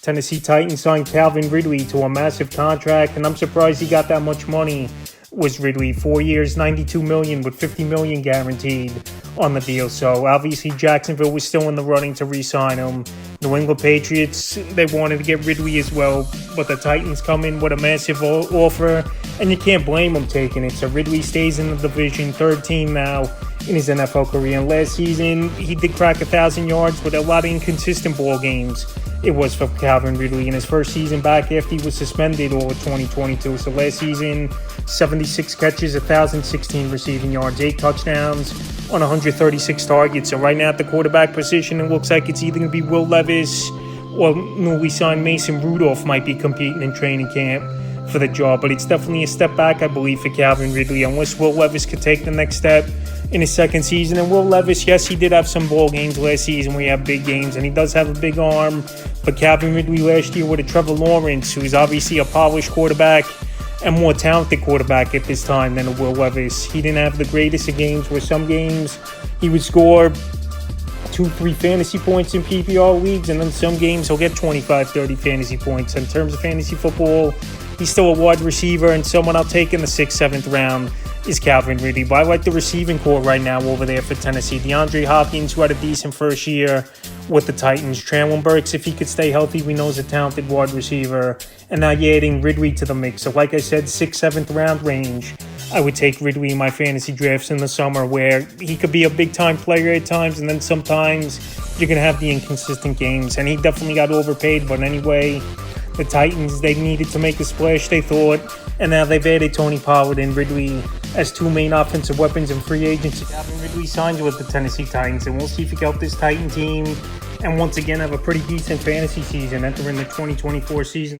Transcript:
Tennessee Titans signed Calvin Ridley to a massive contract, and I'm surprised he got that much money. Was Ridley 4 years, $92 million with $50 million guaranteed on the deal. So obviously Jacksonville was still in the running to re-sign him. New England Patriots, they wanted to get Ridley as well, but the Titans come in with a massive offer, and you can't blame them taking it. So Ridley stays in the division, third team now in his NFL career. And last season, he did crack 1,000 yards, but a lot of inconsistent ball games. It was for Calvin Ridley in his first season back after he was suspended all of 2022. So last season, 76 catches, 1,016 receiving yards, 8 touchdowns on 136 targets. So right now at the quarterback position, it looks like it's either going to be Will Levis or newly signed Mason Rudolph might be competing in training camp for the job. But it's definitely a step back, I believe, for Calvin Ridley, unless Will Levis could take the next step in his second season. And Will Levis, yes, he did have some ball games last season where he had big games, and he does have a big arm. But Calvin Ridley last year with a Trevor Lawrence, who's obviously a polished quarterback and more talented quarterback at this time than a Will Levis. He didn't have the greatest of games, where some games he would score 2-3 fantasy points in PPR leagues, and then some games he'll get 25-30 fantasy points. In terms of fantasy football, he's still a wide receiver, and someone I'll take in the 6th, 7th round is Calvin Ridley. But I like the receiving core right now over there for Tennessee. DeAndre Hopkins, who had a decent first year with the Titans. Traylon Burks, if he could stay healthy, we know is a talented wide receiver. And now you're adding Ridley to the mix. So like I said, 6th, 7th round range, I would take Ridley in my fantasy drafts in the summer, where he could be a big-time player at times, and then sometimes you're going to have the inconsistent games. And he definitely got overpaid, but anyway, the Titans, they needed to make a splash, they thought, and now they've added Tony Pollard and Ridley as two main offensive weapons in free agency. Calvin Ridley signs with the Tennessee Titans, and we'll see if he can help this Titan team and once again have a pretty decent fantasy season entering the 2024 season.